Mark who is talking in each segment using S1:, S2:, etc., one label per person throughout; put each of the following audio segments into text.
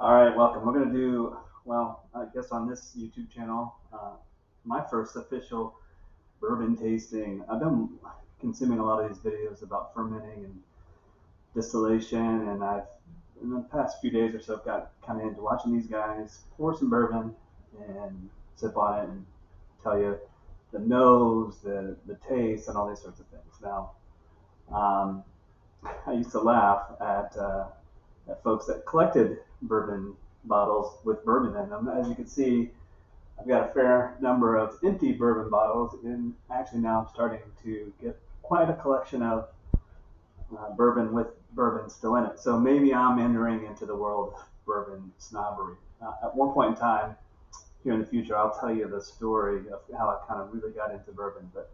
S1: All right, welcome. We're going to do, well, I guess on this YouTube channel, my first official bourbon tasting. I've been consuming a lot of these videos about fermenting and distillation, and I've, in the past few days or so, got kind of into watching these guys pour some bourbon and sip on it and tell you the nose, the taste, and all these sorts of things. Now, I used to laugh at folks that collected bourbon bottles with bourbon in them. As you can see, I've got a fair number of empty bourbon bottles, and actually now I'm starting to get quite a collection of bourbon with bourbon still in it. So maybe I'm entering into the world of bourbon snobbery. At one point in time, here in the future, I'll tell you the story of how I kind of really got into bourbon. But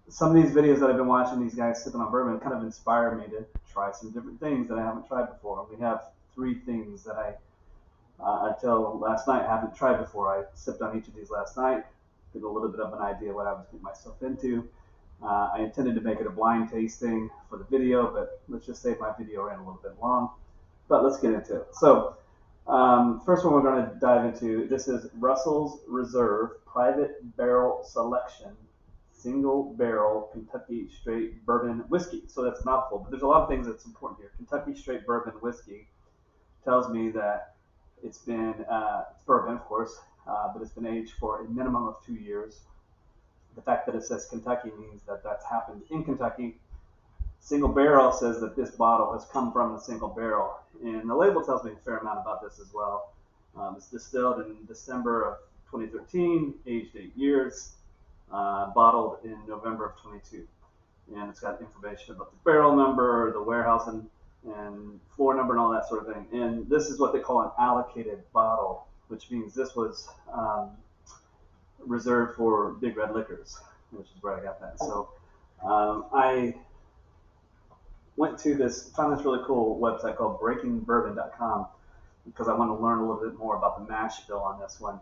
S1: some of these videos that I've been watching, these guys sipping on bourbon, kind of inspired me to try some different things that I haven't tried before. And we have three things that until last night, I haven't tried before. I sipped on each of these last night, get a little bit of an idea what I was getting myself into. I intended to make it a blind tasting for the video, but let's just say my video ran a little bit long. But let's get into it. So first one we're going to dive into, this is Russell's Reserve Private Barrel Selection Single Barrel Kentucky Straight Bourbon Whiskey. So that's a mouthful, but there's a lot of things that's important here. Kentucky Straight Bourbon Whiskey tells me that it's bourbon, of course, but it's been aged for a minimum of 2 years. The fact that it says Kentucky means that that's happened in Kentucky. Single barrel says that this bottle has come from the single barrel, and the label tells me a fair amount about this as well. It's distilled in December of 2013, aged 8 years, bottled in November of 22, and it's got information about the barrel number, the warehouse and floor number, and all that sort of thing. And this is what they call an allocated bottle, which means this was reserved for Big Red Liquors, which is where I got that. So I went to found this really cool website called breakingbourbon.com because I want to learn a little bit more about the mash bill on this one.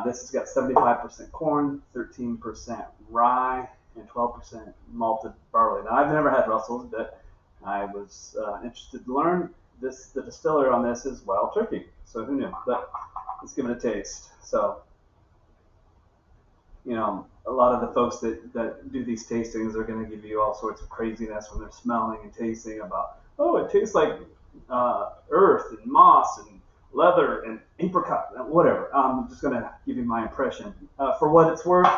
S1: This has got 75% corn, 13% rye, and 12% malted barley. Now, I've never had Russell's, but I was interested to learn. The distiller on this is Wild Turkey, so who knew? But let's give it a taste. So, you know, a lot of the folks that do these tastings are going to give you all sorts of craziness when they're smelling and tasting about, oh, it tastes like earth and moss and leather and apricot, whatever. I'm just going to give you my impression. For what it's worth,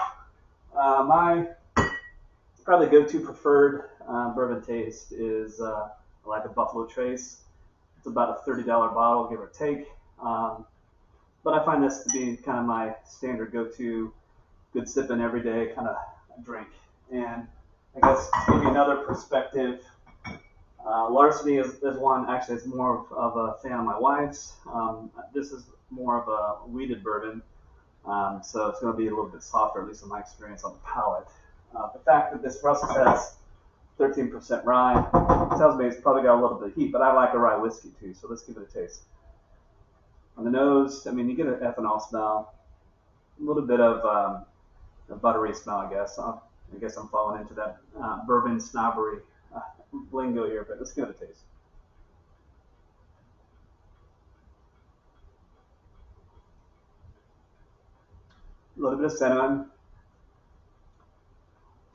S1: my probably go-to preferred bourbon taste is like a Buffalo Trace. It's about a $30 bottle, give or take. But I find this to be kind of my standard go-to, good sipping every day kind of drink. And I guess to give you another perspective, Larceny is one, actually it's more of a fan of my wife's. This is more of a wheated bourbon, so it's going to be a little bit softer, at least in my experience, on the palate. The fact that this Russell has 13% rye tells me it's probably got a little bit of heat, but I like a rye whiskey too, so let's give it a taste. On the nose, I mean, you get an ethanol smell, a little bit of a buttery smell, I guess. I guess I'm falling into that bourbon snobbery lingo here, but let's give it a taste. A little bit of cinnamon.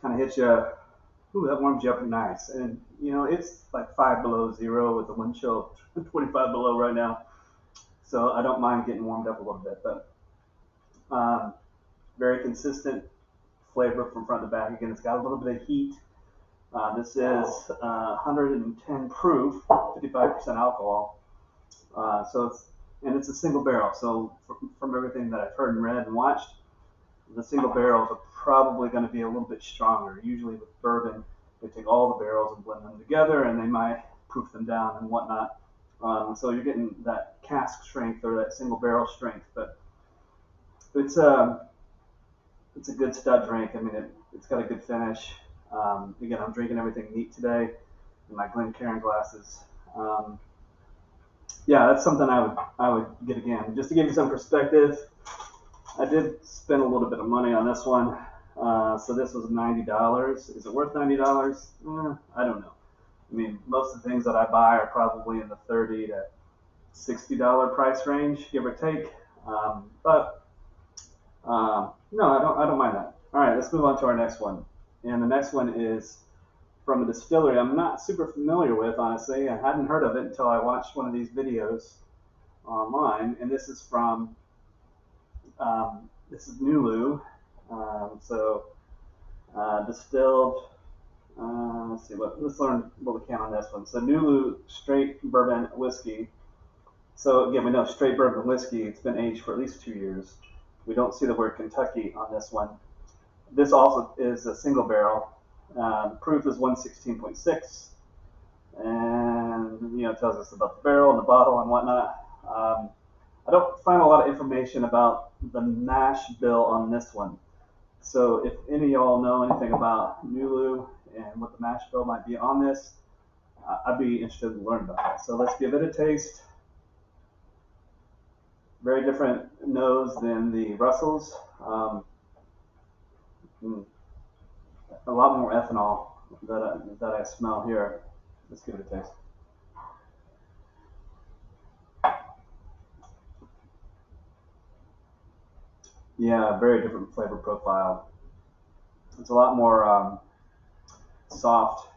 S1: Kind of hits you. Ooh, that warms you up nice. And, you know, it's like 5 below zero with the wind chill 25 below right now. So I don't mind getting warmed up a little bit. But very consistent flavor from front to back. Again, it's got a little bit of heat. This is 110 proof, 55% alcohol. It's a single barrel. So from everything that I've heard and read and watched, the single barrels are probably going to be a little bit stronger. Usually with bourbon, they take all the barrels and blend them together, and they might proof them down and whatnot. So you're getting that cask strength or that single barrel strength. But it's a good stud drink. I mean, it's got a good finish. Again, I'm drinking everything neat today in my Glencairn glasses. Yeah, that's something I would get again. Just to give you some perspective, I did spend a little bit of money on this one. So this was $90. Is it worth $90? I don't know. I mean, most of the things that I buy are probably in the $30 to $60 price range, give or take. But no, I don't mind that. All right, let's move on to our next one. And the next one is from a distillery I'm not super familiar with, honestly. I hadn't heard of it until I watched one of these videos online. And this is from this is Nulu. Distilled. Let's see let's learn what we can on this one. So Nulu straight bourbon whiskey. So again, we know straight bourbon whiskey. It's been aged for at least 2 years. We don't see the word Kentucky on this one. This also is a single barrel. Proof is 116.6, and it tells us about the barrel and the bottle and whatnot. I don't find a lot of information about the mash bill on this one. So if any of y'all know anything about Nulu and what the mash bill might be on this, I'd be interested in learning about that. So let's give it a taste. Very different nose than the Russells. A lot more ethanol that I smell here. Let's give it a taste. Yeah, very different flavor profile. It's a lot more soft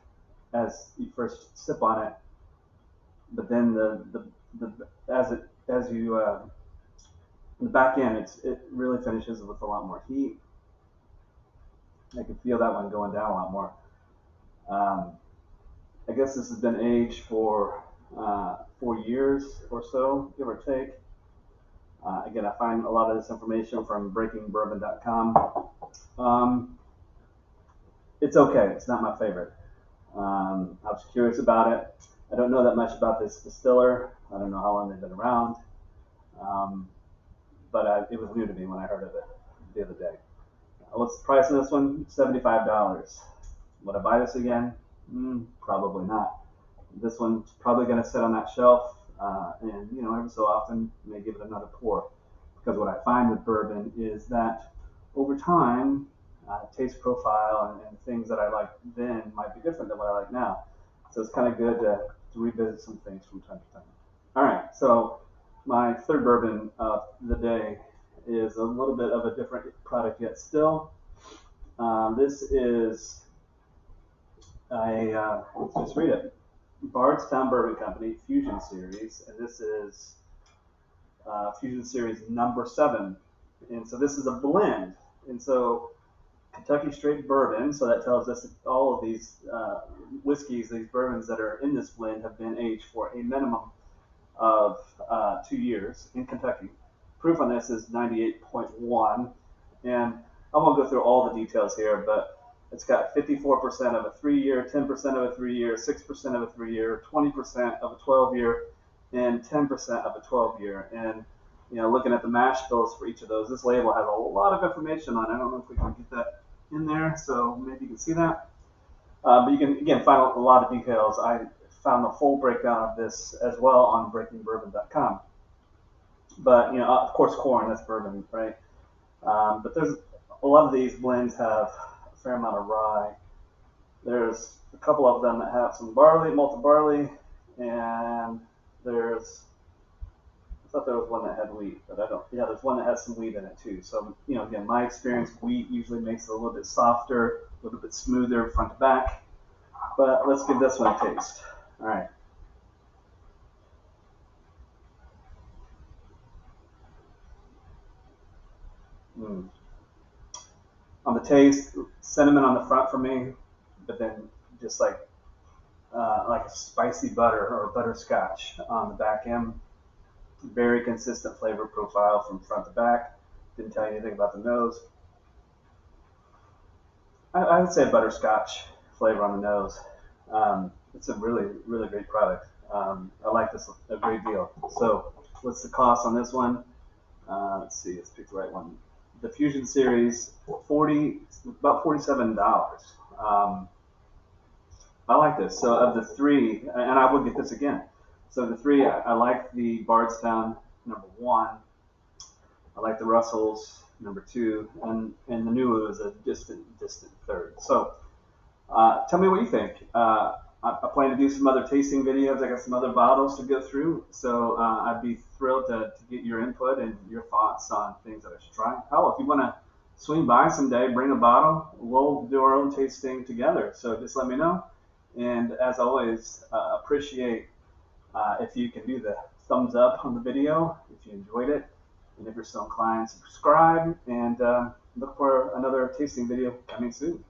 S1: as you first sip on it, but then in the back end, it really finishes with a lot more heat. I can feel that one going down a lot more. I guess this has been aged for 4 years or so, give or take. Again, I find a lot of this information from breakingbourbon.com. It's okay. It's not my favorite. I was curious about it. I don't know that much about this distiller. I don't know how long they've been around. But it was new to me when I heard of it the other day. What's the price of this one? $75. Would I buy this again? Probably not. This one's probably going to sit on that shelf, and every so often may give it another pour. Because what I find with bourbon is that over time, taste profile and things that I liked then might be different than what I like now. So it's kind of good to revisit some things from time to time. All right, so my third bourbon of the day is a little bit of a different product yet still. This is let's just read it. Bardstown Bourbon Company Fusion Series, and this is Fusion Series number 7. And so this is a blend. And so Kentucky straight bourbon, so that tells us that all of these whiskeys, these bourbons that are in this blend have been aged for a minimum of 2 years in Kentucky. Proof on this is 98.1, and I won't go through all the details here, but it's got 54% of a 3-year, 10% of a 3-year, 6% of a 3-year, 20% of a 12-year, and 10% of a 12-year. And looking at the mash bills for each of those, this label has a lot of information on it. I don't know if we can get that in there, so maybe you can see that. But you can, again, find a lot of details. I found a full breakdown of this as well on breakingbourbon.com. But, of course, corn, that's bourbon, right? But there's a lot of these blends have a fair amount of rye. There's a couple of them that have some barley, malted barley, and I thought there was one that had wheat, but there's one that has some wheat in it too. So, again, my experience, wheat usually makes it a little bit softer, a little bit smoother front to back. But let's give this one a taste. All right. On the taste, cinnamon on the front for me, but then just like a spicy butter or butterscotch on the back end. Very consistent flavor profile from front to back. Didn't tell you anything about the nose. I would say butterscotch flavor on the nose. It's a really, really great product. I like this a great deal. So what's the cost on this one? Let's see, let's pick the right one. The Fusion Series, about $47. I like this. So of the 3, and I would get this again. So the 3, I like the Bardstown number 1. I like the Russells number 2, and the Nulu is a distant third. So tell me what you think. I plan to do some other tasting videos. I got some other bottles to go through, so I'd be thrilled to get your input and your thoughts on things that I should try. Hell, if you want to swing by someday, bring a bottle. We'll do our own tasting together. So just let me know. And as always, appreciate if you can do the thumbs up on the video if you enjoyed it. And if you're so inclined, subscribe and look for another tasting video coming soon.